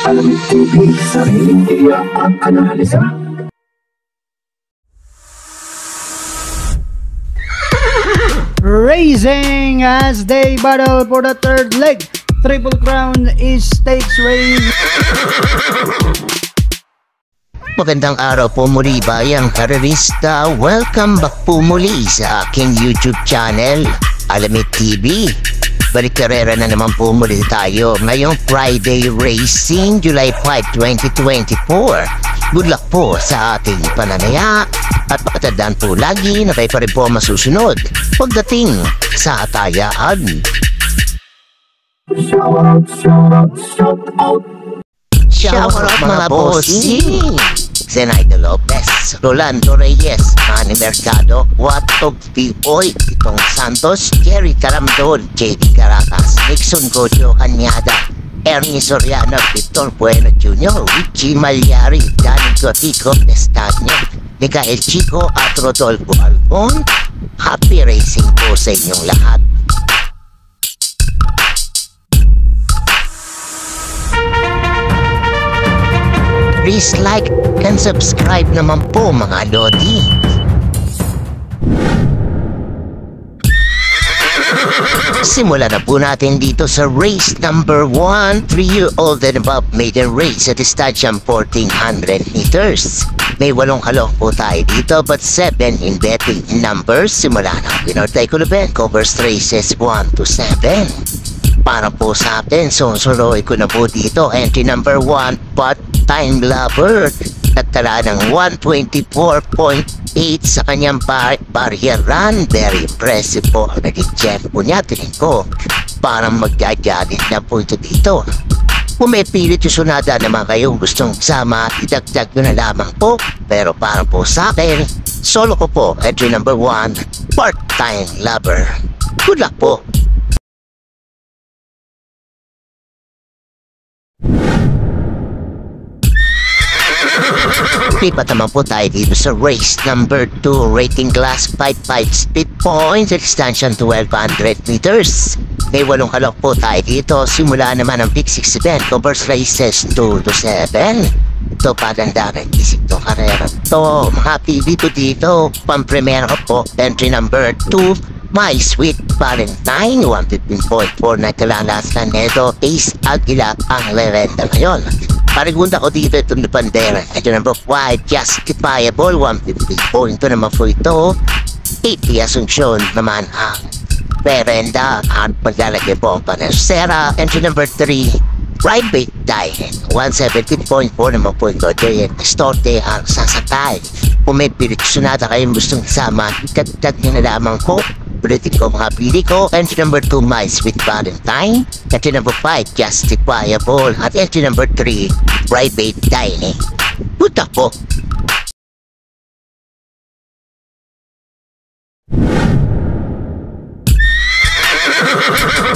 Alamig TV, sariling tiyak at analisa. Racing as they battle for the third leg. Triple Crown is stakes race. Magandang araw po muli bayang karerista. Welcome back po muli sa aking YouTube channel, Alamig TV. Balik karera na naman po muli tayo ngayong Friday Racing, July 5, 2024. Good luck po sa ating pananaya at pakatandaan po lagi na kayo pa rin po masusunod pagdating sa atayaan. Shout out mga bossing! Zenaida Lopez, Rolando Reyes, Manny Mercado, Watog Pipoy, Itong Santos, Jerry Caramdol, JD Caracas, Nixon Gojo Anyada, Ernie Soriano, Victor Bueno Jr., Richie Malyari, Danny Gotico Pestaño, Miguel Chico at Rodolfo Alcon. Happy racing po sa inyong lahat. Please like and subscribe naman po mga lodi. Simulan na po natin dito sa race number 1, 3-year-old and above maiden race at distansyang 1400 meters. May 8 kalok po tayo dito but 7 in betting numbers. Simula na Pinorte Culuben, covers races 1 to 7. Para po sa atin, susuloy ko na po dito entry number 1, but Time Lover. Nagtala ng 124.8 sa kanyang barrier run. Very impressive po ang naging tempo niya. Tingin ko parang magdadyanin na po ito dito. Kung may pilit yung sunada naman kayong gustong sama, idagdag nyo na lamang po. Pero parang po sa akin, solo ko po entry number 1, Part-Time Lover. Good luck po! Lipat naman po tayo dito sa race number 2, rating class 5-5 speed points at distansyang 1200 meters. May 8 kalok po tayo dito. Simula naman ang Big 6 event, covers races 2 to 7. Ito pagandaran, isip to karera to. Mga pili po dito, pampremera ko po, entry number 2, My Sweet Valentine, 115.4 na kalalasan nito. Ace Aguila ang lerenda ngayon. Parigunda ko dito itong bandera. Ito number 5, Justifiable, 150.2 naman po ito. 80 Asuncion naman ang lerenda at maglalagay po ang Panasera. Entry number 3, Ride Bait Diet, 117.4 naman po ito. Diet Storte ang sasakay. Kung may piliksunata kayong gustong sama, ikatag nyo na lamang po. Ulitin ko mga pili ko. Entry number 2, My Sweet Valentine. Entry number 5, Justifiable. At entry number 3, Ride Bait Dining. Puta po!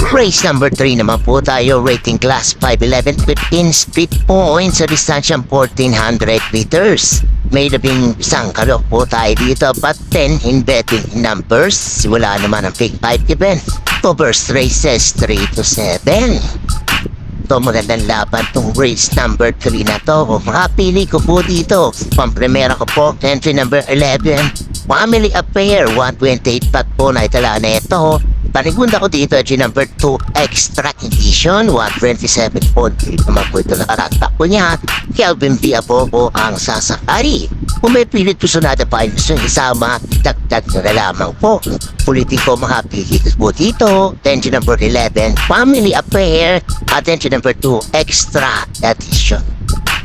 Race number 3 naman po tayo, rating class 5-11, 15 speed points sa distansyang 1400 meters. May 11 kalok po tayo dito but 10 in betting numbers. Simula naman ang Big 5 event, covers races 3 to 7. Ito magandang laban itong race number 3 na to. Makapili ko po dito, pampremera ko po, entry number 11, Family Affair, 128 pat po na itala na ito. Panigunda ko dito, entry number 2, Extra Edition, 127.3 naman po ito nakaratak po niya. Kelvin Diabo po ang sasakari. Kung may pilit po sunada pa yung gusto isama, dagdag nyo na lamang po. Ulitin ko mga pilit po dito, entry number 11, Family Affair, at entry number 2, Extra Edition.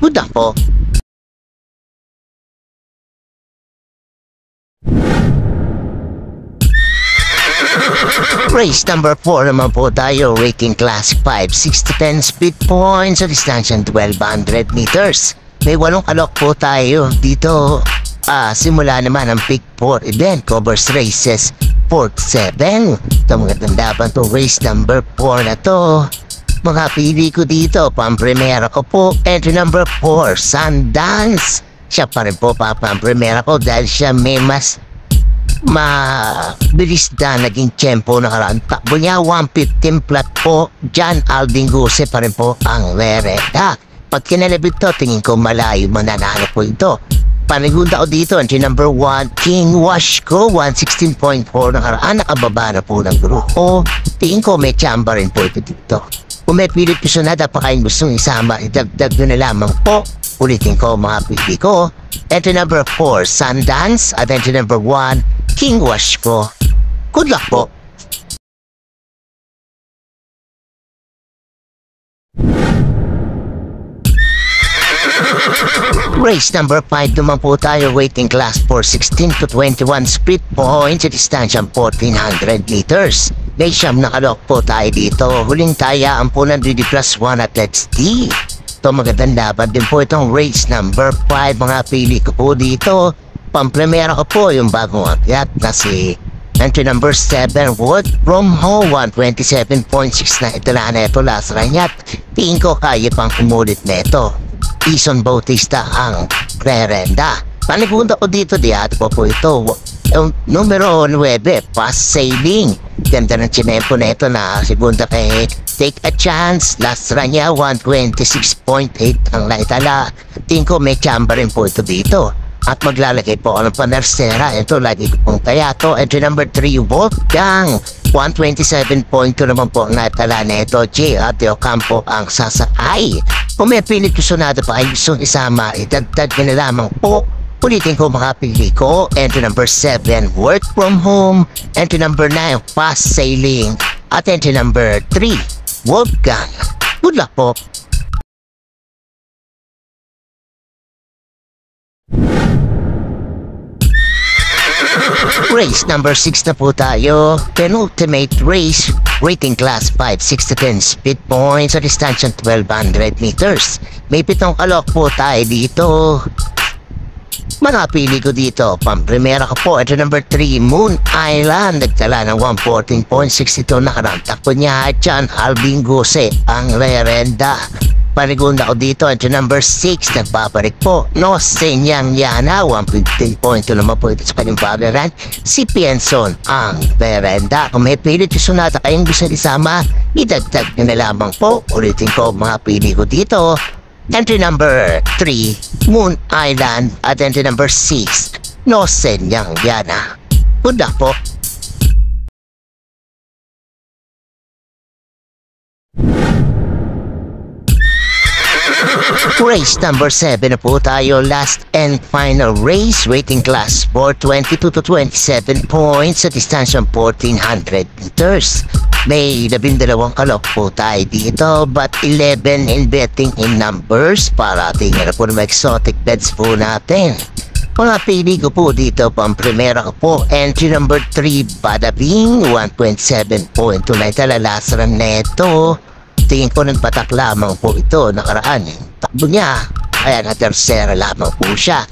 Good luck po! Race number 4 naman po tayo, rating class 5, 6-10 speed points sa distansyang 1200 meters. May 8 kalok po tayo dito. Simula naman ang Big 4 event, covers races 4-7. Ito magandang laban to, race number 4 na to. Mga pili ko dito, pampremera ko po, entry number 4, Sundance. Siya pa rin po pampremera ko dahil siya may mas mabilis na naging tempo nakaraan. Takbo niya 115 flat po. John Alding Guse pa rin po ang lereda. Pag kinalabit to, tingin ko malayo mananalo po ito. Panigunda ko dito, entry number 1, King Washko, 116.4 nakaraan, nakababa na po ng grupo. Tingin ko may chamba rin po ito dito. Kung may pilit ko na napakain gustong isama, idagdag nyo na lamang po. Ulitin ko mga pili ko. Entry number 4, Sundance, at entry number 1, King Washko. Good luck po. Race number 5 naman po tayo, waiting class for 16 to 21 split points at distansyang 1400 meters. May siyam nakalok po tayo dito. Huling tayaan po ng DD plus 1 at let's D. Ito magandang laban din po itong race number 5. Mga pili ko po dito. Pampremera ko po yung bagong akyat na si entry number 7, Wood from Home, 127.6 na itala na ito last ranyat. Tingin ko kaya pang umulit na ito. Ison Bautista ang Rerenda. Panigunda ko dito, diato po ito. Numero 9, Fast Sailing. Ganda ng chinempo na ito na segunda kay Take a Chance. Last run niya, 126.8 ang naitala. Tingin ko may chamba rin po ito dito. At maglalagay po ako ng panersera. Ito, lagi ko pong kayato. Entry number 3, Wolfgang. 127.2 naman po ang natala na ito. J. Ate Ocampo ang sasakay. Kung may pilit kusunado pa ay gustong isama, idagdag na lamang po. Ulitin ko mga pili ko. Entry number 7, Work from Home. Entry number 9, Fast Sailing. At entry number 3, Wolfgang. Good luck po. Race number 6 na po tayo. Penultimate race, rating class 5, 6 to 10 speed points, sa distansyang 1200 meters. May 7 kalok po tayo dito. Mga pili ko dito, pampremera ko po, ito number 3, Moon Island. Nagtala ng 114.62 nakarantak po niya. Dyan, Alvin Guse ang Rerenda. Panigunda ko dito, ito number 6, nagpaparik po. No Senyang Yana, 150.2 naman po ito sa kanyang pagaran. Si Pienson ang Rerenda. Kung may pilit yung sunata kayong gusto isama, idagdag nyo na lamang po. Ulitin ko mga pili ko dito. Entry number 3, Moon Island, at entry number 6, No Senyang Yana. Good luck po. Race number 7 na po tayo, last and final race, rating class for 22 to 27 points sa distansyang 1400 meters. May 12 kalok po tayo dito, but 11 in betting in numbers para tingnan po ng exotic bets po natin. Mga pili ko po dito, pampremera ko po, entry number 3, Badabing, 1.7.2 na italalasaran neto. Tingin ko ng patak lamang po ito nakaraan. Takbo niya, kaya na tersera lamang po siya.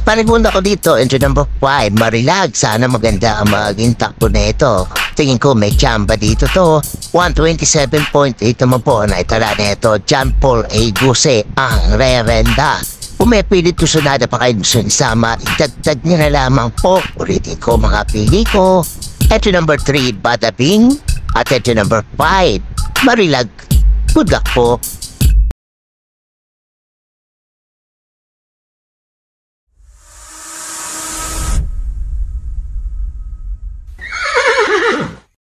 Panigunda ko dito, entry number 5, Marilag. Sana maganda ang maging takbo na ito. Tingin ko may chamba dito to. 127.8 naman po na itala na ito. John Paul A. Guse ang Rerenda. Kung may pilit kusunada pa kayo gusto isama, idagdag niya na lamang po. Ulitin ko mga pili ko. Entry number 3, Badabing. At entry number 5, Marilag. Good luck po.